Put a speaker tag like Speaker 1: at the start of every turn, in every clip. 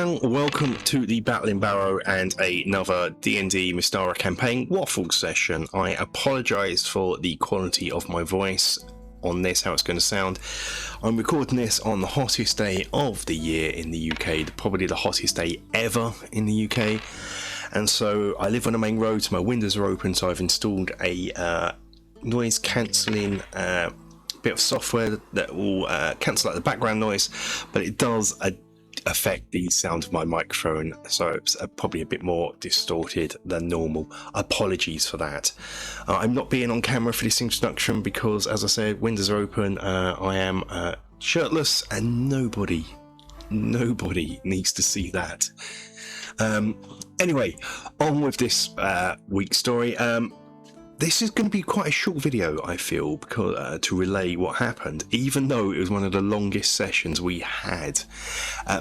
Speaker 1: everyone, welcome to the Battling Barrow and another D&D Mystara campaign waffle session. I apologise for the quality of my voice on this, how it's going to sound. I'm recording this on the hottest day of the year in the UK, probably the hottest day ever in the UK. And so I live on a main road, so my windows are open, so I've installed a noise cancelling bit of software that will cancel out the background noise, but it does affect the sound of my microphone, so it's probably a bit more distorted than normal. Apologies for that. I'm not being on camera for this introduction because, as I said, windows are open. I am shirtless and nobody needs to see that. Anyway, on with this week's story. This is going to be quite a short video, I feel, because to relay what happened, even though it was one of the longest sessions we had.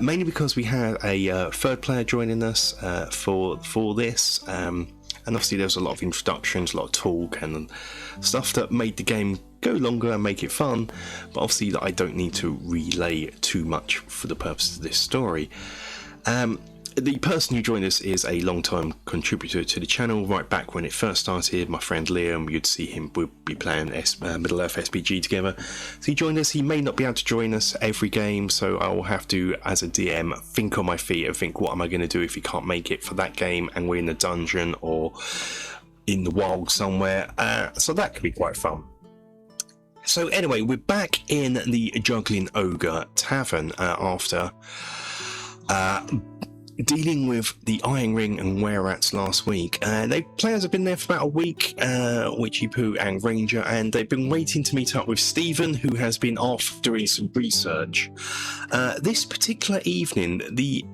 Speaker 1: Mainly because we had a third player joining us for this, and obviously there was a lot of introductions, a lot of talk and stuff that made the game go longer and make it fun, but obviously that I don't need to relay too much for the purpose of this story. The person who joined us is a long-time contributor to the channel, right back when it first started. My friend Liam, you'd see him, we'd be playing Middle-earth SPG together. So he joined us. He may not be able to join us every game, so I will have to, as a DM, think on my feet and think, what am I going to do if he can't make it for that game and we're in a dungeon or in the wild somewhere. So that could be quite fun. So anyway, we're back in the Juggling Ogre Tavern after dealing with the Iron Ring and Were-Rats last week. Players have been there for about a week, Witchy Poo and Ranger, and they've been waiting to meet up with Stephen, who has been off doing some research. This particular evening, the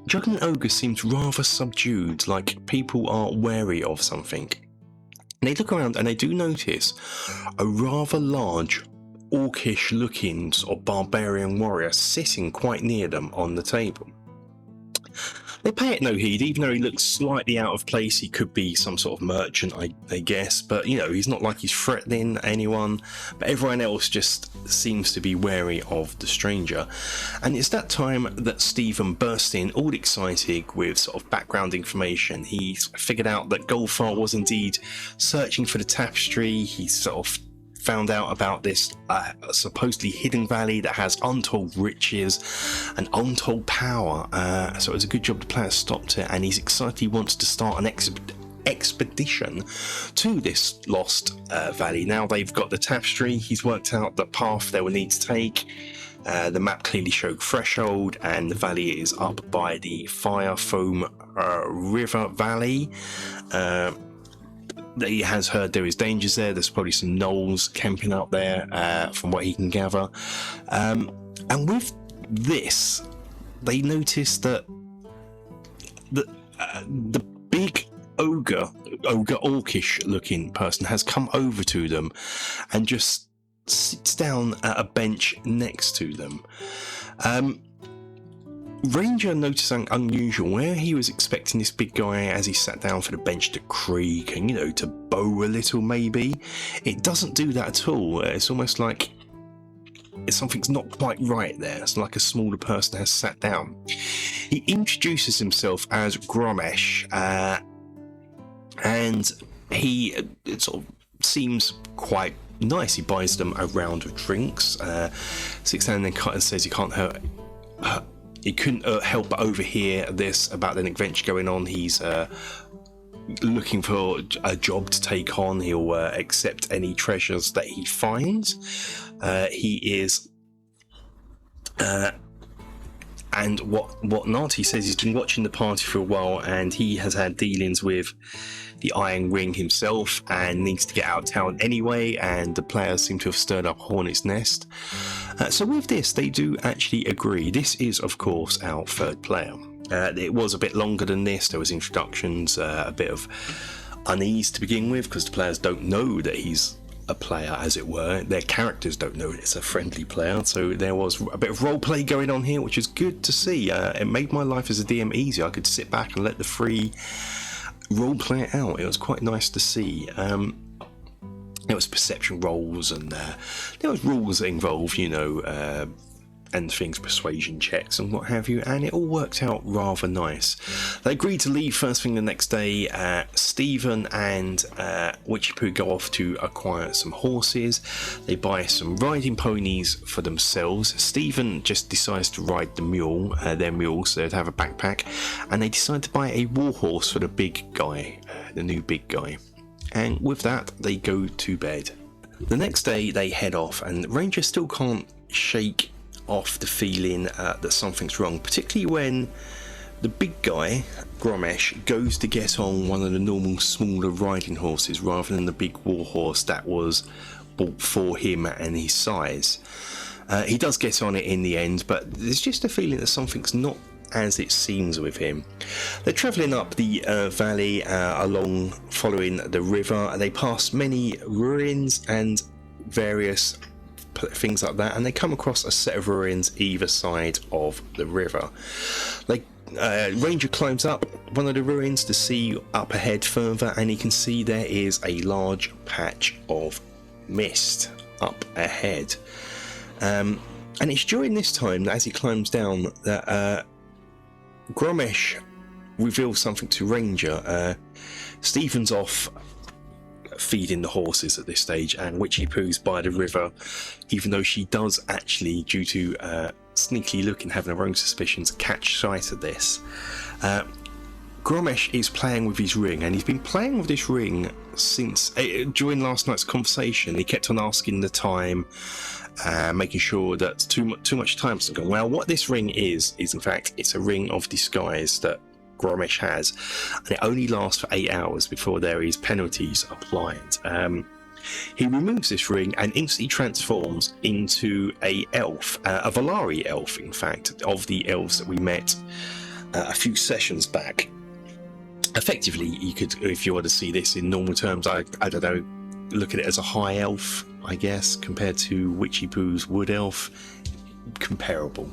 Speaker 1: Juggling Ogre seems rather subdued, like people are wary of something. They look around and they do notice a rather large orcish looking or barbarian warrior sitting quite near them on the table. They pay it no heed, even though he looks slightly out of place. He could be some sort of merchant, I guess, but you know, he's not like he's threatening anyone, but everyone else just seems to be wary of the stranger. And it's that time that Stephen burst in, all excited with sort of background information. He's figured out that Ghoul was indeed searching for the tapestry. He's sort of found out about this supposedly hidden valley that has untold riches and untold power. So it was a good job the player stopped it, and he's excited. He wants to start an expedition to this lost valley. Now they've got the tapestry, he's worked out the path they will need to take. The map clearly showed threshold, and the valley is up by the Fire Foam River Valley. He has heard there is dangers there. There's probably some gnolls camping out there, from what he can gather. And with this, they notice that the big ogre orcish looking person has come over to them and just sits down at a bench next to them. Ranger noticed something unusual, where he was expecting this big guy as he sat down for the bench to creak and, you know, to bow a little maybe. It doesn't do that at all. It's almost like something's not quite right there. It's like a smaller person has sat down. He introduces himself as Gromesh, and he sort of seems quite nice. He buys them a round of drinks, sits down and says he can't he couldn't help but overhear this about an adventure going on. He's looking for a job to take on. He'll accept any treasures that he finds. He is and whatnot. He says he's been watching the party for a while, and he has had dealings with the Iron Ring himself and needs to get out of town anyway, and the players seem to have stirred up a hornet's nest. So with this, they do actually agree. This is, of course, our third player. It was a bit longer than this. There was introductions, a bit of unease to begin with, because the players don't know that he's a player, as it were. Their characters don't know it's a friendly player, so there was a bit of role play going on here, which is good to see. It made my life as a DM easier. I could sit back and let the free role play it out. It was quite nice to see. There was perception rolls, and there was rules that involved, you know, and things, persuasion checks and what have you, and it all worked out rather nice. They agreed to leave first thing the next day. Stephen and Witchy Poo go off to acquire some horses. They buy some riding ponies for themselves. Stephen just decides to ride the mule, their mule, so they'd have a backpack, and they decide to buy a warhorse for the big guy, the new big guy. And with that, they go to bed. The next day they head off, and Ranger still can't shake off the feeling that something's wrong, particularly when the big guy, Gromesh, goes to get on one of the normal smaller riding horses rather than the big war horse that was bought for him and his size. He does get on it in the end, but there's just a feeling that something's not as it seems with him. They're travelling up the valley along following the river. They pass many ruins and various things like that, and they come across a set of ruins either side of the river. Ranger climbs up one of the ruins to see up ahead further, and he can see there is a large patch of mist up ahead. And it's during this time that as he climbs down that Gromesh reveals something to Ranger. Stephen's off feeding the horses at this stage, and Witchy Poo's by the river, even though she does actually, due to sneakily looking, having her own suspicions, catch sight of this. Gromesh is playing with his ring, and he's been playing with this ring since during last night's conversation. He kept on asking the time, making sure that too much time hasn't gone. Well, what this ring is in fact, it's a ring of disguise that Gromesh has, and it only lasts for 8 hours before there is penalties applied. He removes this ring and instantly transforms into a elf, a Valari elf, in fact, of the elves that we met a few sessions back. Effectively, you could, if you want to see this in normal terms, I don't know, look at it as a high elf, I guess, compared to Witchy Poo's wood elf. Comparable.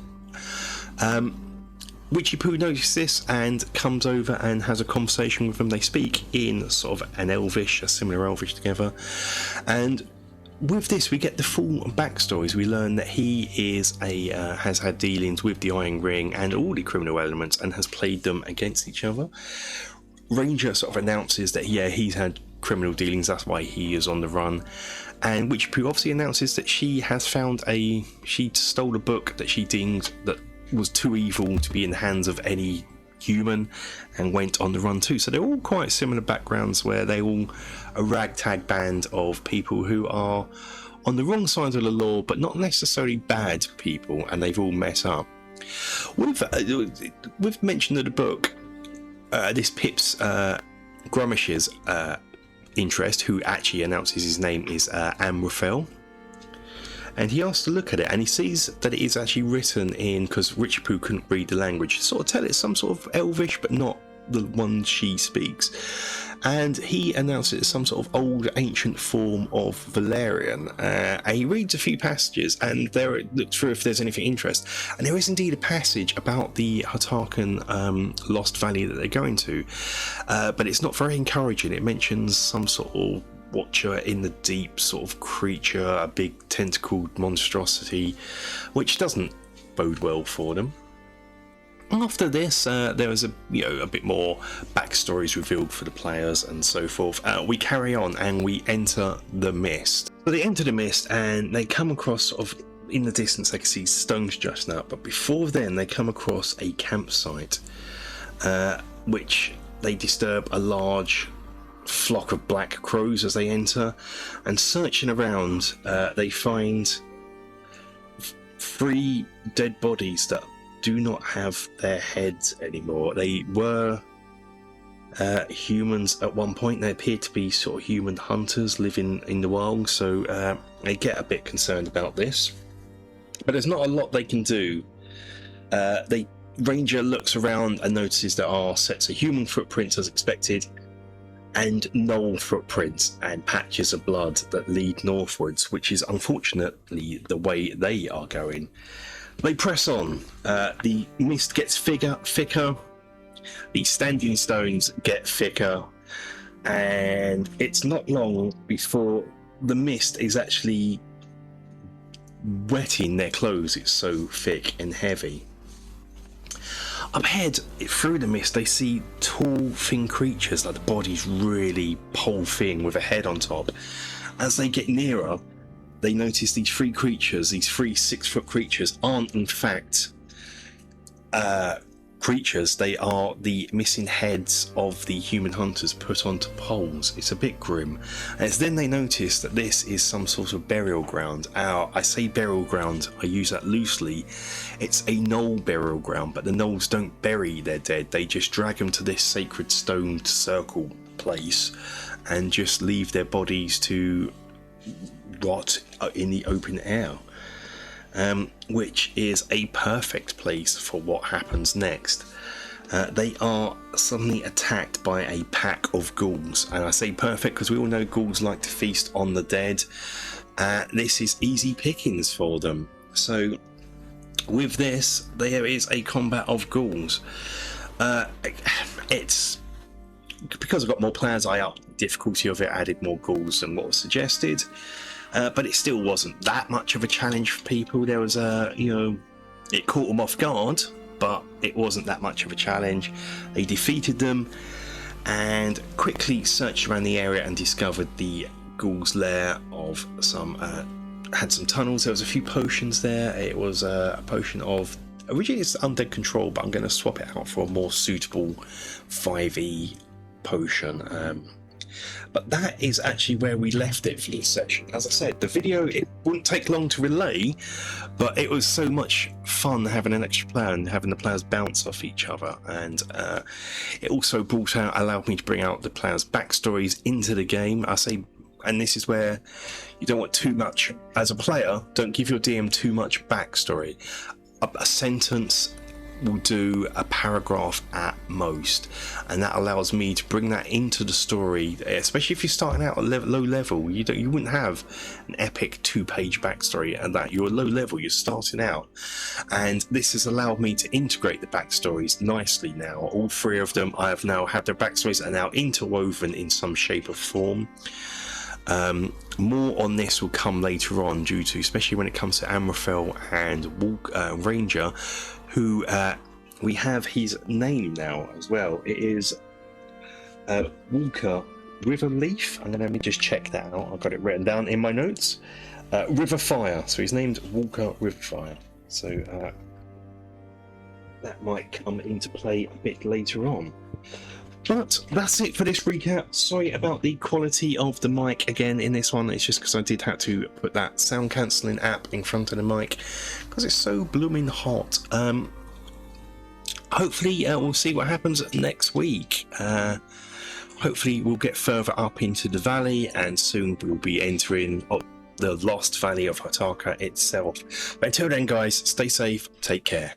Speaker 1: Witchy Poo notices this and comes over and has a conversation with them. They speak in sort of an elvish, a similar elvish together, and with this we get the full backstories. We learn that he is has had dealings with the Iron Ring and all the criminal elements and has played them against each other. Ranger sort of announces that he's had criminal dealings, that's why he is on the run. And Witchy Poo obviously announces that she has found she stole a book that she deemed that was too evil to be in the hands of any human, and went on the run too. So they're all quite similar backgrounds, where they all a ragtag band of people who are on the wrong side of the law but not necessarily bad people, and they've all met up. With mention of the book, this pips Gromesh's interest, who actually announces his name is Amraphel. And he asks to look at it, and he sees that it is actually written in, because Witchy Poo couldn't read the language, sort of tell it's some sort of elvish, but not the one she speaks. And he announces it's some sort of old ancient form of Valerian. And he reads a few passages, and there looks through if there's anything interesting. And there is indeed a passage about the Hatarkan Lost Valley that they're going to, but it's not very encouraging. It mentions some sort of watcher in the deep sort of creature, a big tentacled monstrosity, which doesn't bode well for them. After this, there was a bit more backstories revealed for the players and so forth. We carry on and we enter the mist. So they enter the mist and they come across sort of in the distance. They can see stones jutting up, but before then they come across a campsite, which they disturb a large flock of black crows as they enter, and searching around they find 3 dead bodies that do not have their heads anymore. They were humans at one point. They appear to be sort of human hunters living in the wild, so they get a bit concerned about this, but there's not a lot they can do. Ranger looks around and notices there are sets of human footprints as expected, and gnoll footprints and patches of blood that lead northwards, which is unfortunately the way they are going. They press on. The mist gets thicker, the standing stones get thicker, and it's not long before the mist is actually wetting their clothes, it's so thick and heavy. Up ahead, through the mist, they see tall, thin creatures, like the body's really pole thin with a head on top. As they get nearer, they notice these three creatures, these three 6-foot creatures, aren't in fact creatures. They are the missing heads of the human hunters put onto poles. It's a bit grim. And it's then they notice that this is some sort of burial ground. I say burial ground, I use that loosely. It's a gnoll burial ground, but the gnolls don't bury their dead. They just drag them to this sacred stone circle place and just leave their bodies to rot in the open air. Which is a perfect place for what happens next. They are suddenly attacked by a pack of ghouls, and I say perfect because we all know ghouls like to feast on the dead. This is easy pickings for them. So with this, there is a combat of ghouls. It's because I've got more players, I upped the difficulty of it, added more ghouls than what was suggested. But it still wasn't that much of a challenge for people. There was it caught them off guard, but it wasn't that much of a challenge. They defeated them and quickly searched around the area and discovered the ghouls' lair of had some tunnels. There was a few potions there. It was a potion of, originally it's undead control, but I'm going to swap it out for a more suitable 5e potion. But that is actually where we left it for this session. As I said, the video, it wouldn't take long to relay, but it was so much fun having an extra player and having the players bounce off each other. And it also allowed me to bring out the players' backstories into the game. I say, and this is where you don't want too much. As a player, don't give your DM too much backstory. A sentence will do, a paragraph at most, and that allows me to bring that into the story, especially if you're starting out at low level. You wouldn't have an epic 2-page backstory, and that you're low level, you're starting out, and this has allowed me to integrate the backstories nicely. Now all 3 of them, I have now had their backstories are now interwoven in some shape or form. More on this will come later on, due to, especially when it comes to Amraphel and Ranger, who we have his name now as well. It is Walker Riverleaf. Let me just check that out. I've got it written down in my notes. Riverfire. So he's named Walker Riverfire. So that might come into play a bit later on. But that's it for this recap. Sorry about the quality of the mic again in this one. It's just because I did have to put that sound cancelling app in front of the mic because it's so blooming hot. Hopefully we'll see what happens next week. Hopefully we'll get further up into the valley, and soon we'll be entering the lost valley of Hataka itself. But until then, guys, stay safe, take care.